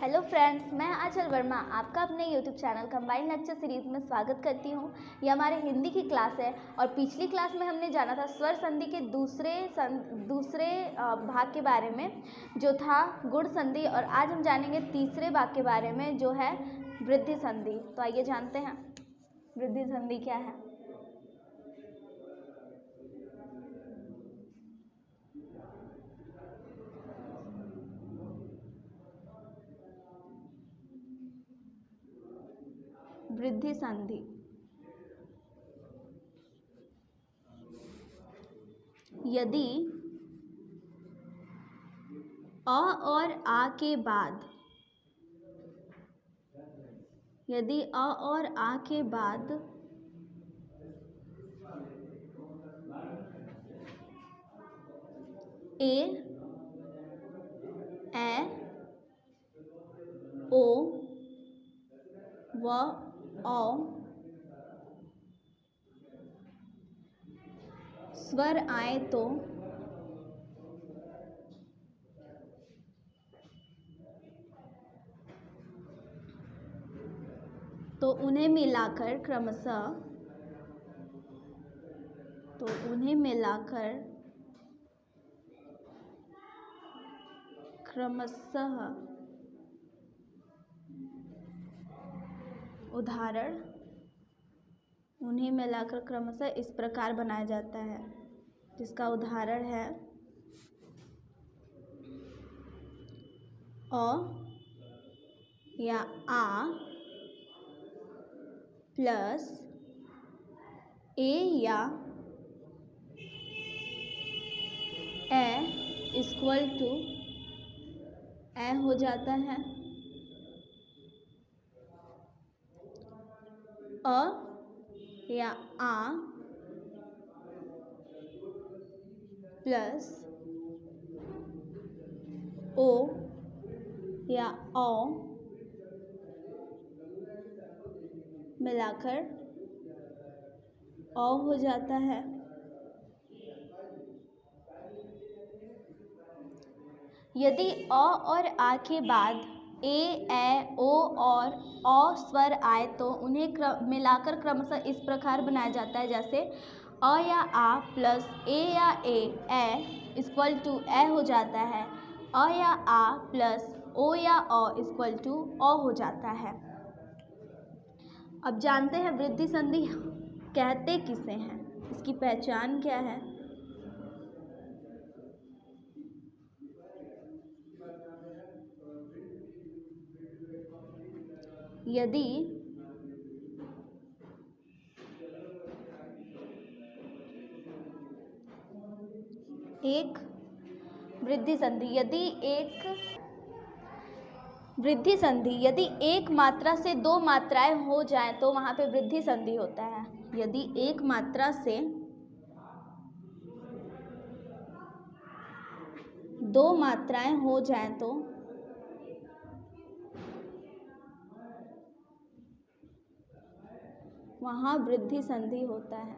Hello friends, मैं आंचल वर्मा आपका अपने YouTube channel combined lecture series में स्वागत करती हूँ। ये हमारे हिंदी की क्लास है और पिछली क्लास में हमने जाना था स्वर संधि के दूसरे भाग के बारे में जो था गुण संधि, और आज हम जानेंगे तीसरे भाग के बारे में जो है वृद्धि संधि। तो आइए जानते हैं वृद्धि संधि क्या है। वृद्धि संधि यदि अ और आ के बाद ए ए ओ व औ स्वर आए तो उन्हें मिलाकर क्रमशः इस प्रकार बनाया जाता है, जिसका उदाहरण है अ या आ प्लस ए या ए इक्वल टू ए हो जाता है। अ या आ प्लस ओ या औ मिलाकर औ हो जाता है। यदि अ और आ के बाद ए ओ और औ स्वर आए तो उन्हें मिलाकर क्रमशः इस प्रकार बनाया जाता है, जैसे अ या आ प्लस ए या ए इक्वल टू ए हो जाता है। अ या आ प्लस ओ या औ इक्वल टू औ हो जाता है। अब जानते हैं वृद्धि संधि कहते किसे हैं, इसकी पहचान क्या है। यदि एक वृद्धि संधि यदि एक मात्रा से दो मात्राएं हो जाएं तो वहां पे वृद्धि संधि होता है। यदि एक मात्रा से दो मात्राएं हो जाएं तो वहां वृद्धि संधि होता है।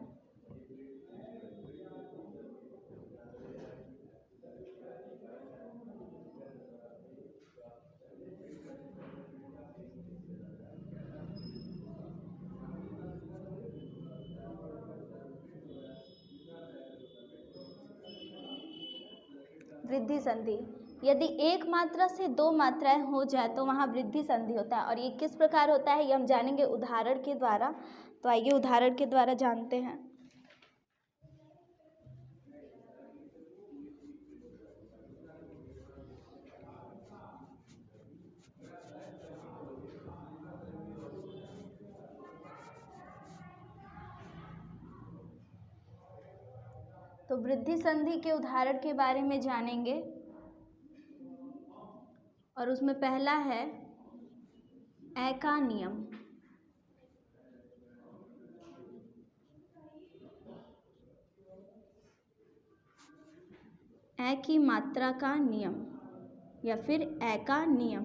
वृद्धि संधि यदि एक मात्रा से दो मात्राएं हो जाए तो वहां वृद्धि संधि होता है। और ये किस प्रकार होता है ये हम जानेंगे उदाहरण के द्वारा। तो आइए उदाहरण के द्वारा जानते हैं। तो वृद्धि संधि के उदाहरण के बारे में जानेंगे, और उसमें पहला है ए का नियम। ए की मात्रा का नियम या फिर ए का नियम।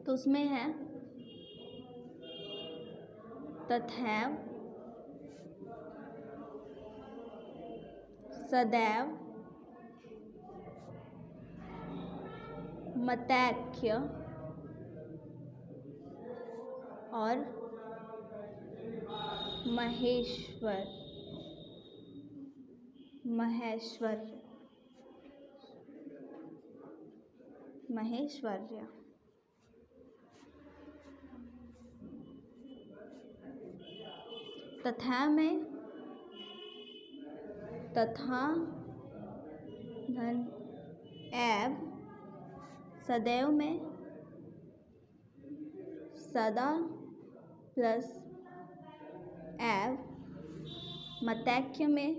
तो उसमें है तथैव सदैव मतैक्य और महेश्वर्य। तथा में तथा धन एव, सदैव में सदा प्लस एव, मतैक्य में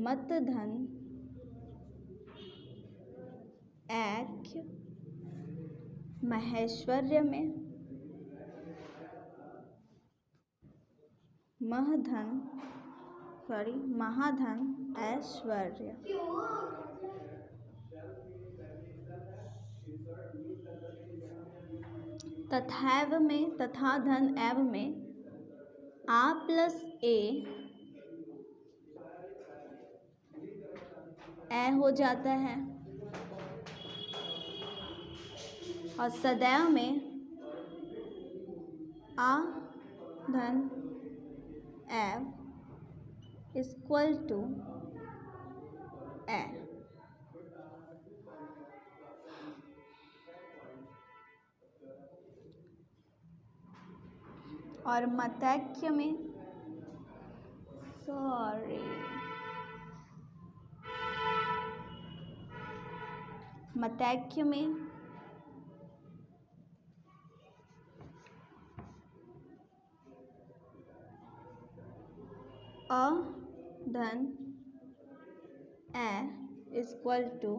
मत धन ऐक्य, महेश्वर्य में महाधन ऐश्वर्य। तथैव में तथा धन एव में आ प्लस ए हो जाता है और सदैव में आ धन एव इक्वल टू ए। और मतैक्य में अ धन ए इक्वल टू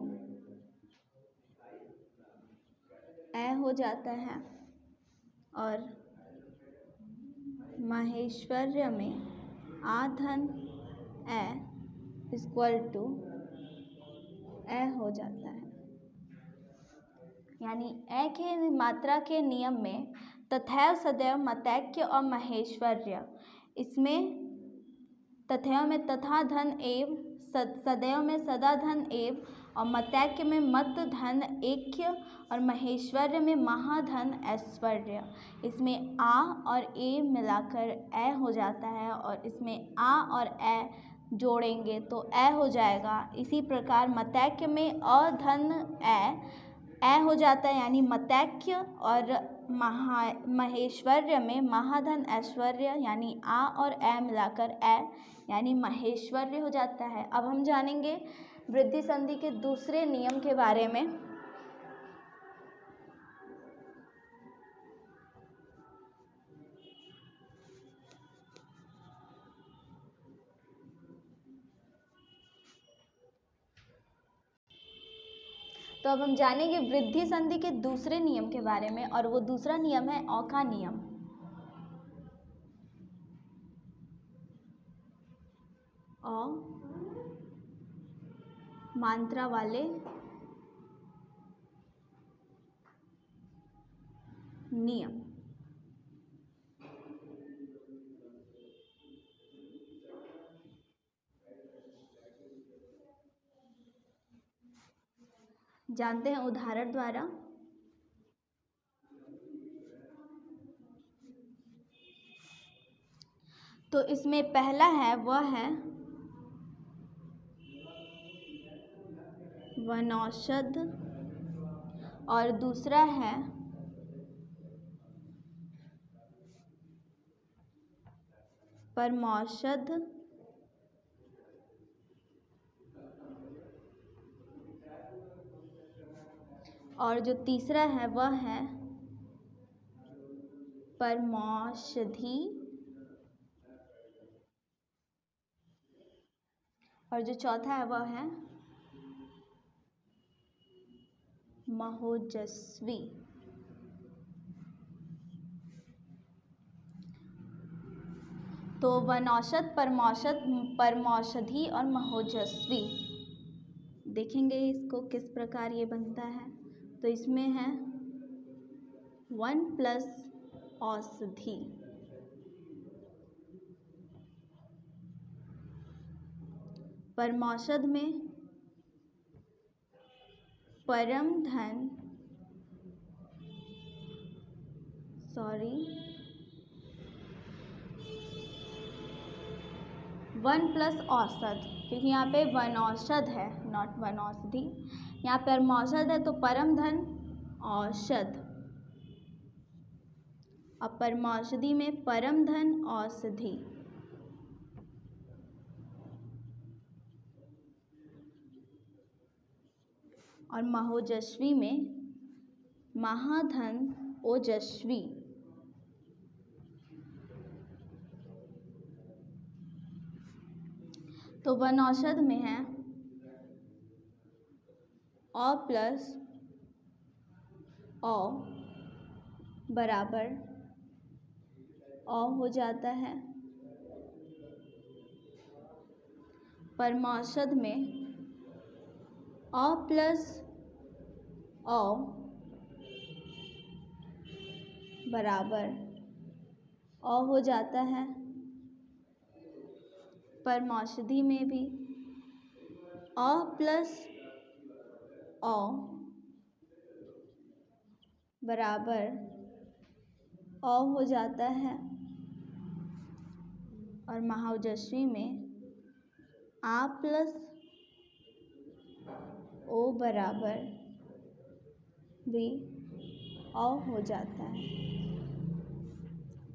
ए हो जाता है और महेश्वर्य में आ धन ए इक्वल टू ए हो जाता है। यानी ए के मात्रा के नियम में तथैव सदैव मतैक्य और महेश्वर्य, इसमें तथैव में तथा धन एव, सदैव में सदा धन एव और मतैक्य में मत धन ऐक्य और महेश्वर्य में महाधन ऐश्वर्य। इसमें आ और ए मिलाकर ए हो जाता है और इसमें आ और ए जोड़ेंगे तो ए हो जाएगा। इसी प्रकार मतैक्य में अ धन ए हो जाता है, यानी मतैक्य, और महेश्वर्य में महाधन ऐश्वर्य, यानी आ और ए मिलाकर ए यानी महेश्वर्य हो जाता है। अब हम जानेंगे वृद्धि संधि के दूसरे नियम के बारे में। तो अब हम जानेंगे वृद्धि संधि के दूसरे नियम के बारे में, और वो दूसरा नियम है अ का नियम। अ मात्रा वाले नियम। जानते हैं उदाहरण द्वारा। तो इसमें पहला है वह है वनौषध और दूसरा है परमौषध और जो तीसरा है वह है परमौषधि और जो चौथा है वह है महोजस्वी। तो वनौषध, परमौषधि और महोजस्वी, देखेंगे इसको किस प्रकार ये बनता है। तो इसमें है 1 + औषधि। परमौषध में परम धन, 1 प्लस औषध, क्योंकि यहाँ पे वनौषध है, नॉट वनौषधि। यहाँ परमौषध है तो परम धन औषध, और परमौषधि में परम धन औषधि। और महोजस्वी में महाधन ओजस्वी। तो वनौषध में है औ प्लस औ बराबर औ हो जाता है। परमौषध में औ प्लस औ बराबर औ हो जाता है। परमौषधि में भी औ प्लस औ बराबर औ हो जाता है। और महाओजस्वी में आ प्लस ओ बराबर भी औ हो जाता है।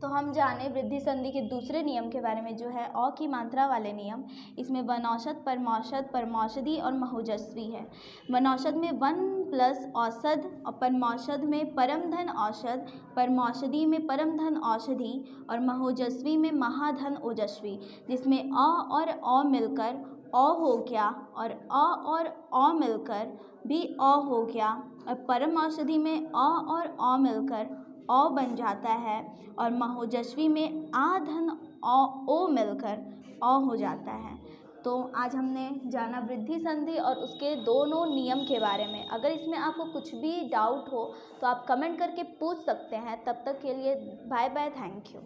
तो हम जाने वृद्धि संधि के दूसरे नियम के बारे में, जो है औ की मात्रा वाले नियम। इसमें वनौषध, परमौषध, परमौषधि और महोजस्वी है। वनौषध में 1 प्लस औषध, और परमौषध में परम धन औषध, परमौषधि में परम धन औषधि, और महोजस्वी में महाधन ओजस्वी, जिसमें अ और औ मिलकर औ हो गया, और अ और औ मिलकर भी औ हो गया। और परम औषधि में अ और औ मिलकर औ बन जाता है, और महोजस्वी में आ धन औ ओ मिलकर औ हो जाता है। तो आज हमने जाना वृद्धि संधि और उसके दोनों नियम के बारे में। अगर इसमें आपको कुछ भी डाउट हो तो आप कमेंट करके पूछ सकते हैं। तब तक के लिए बाय बाय, थैंक यू।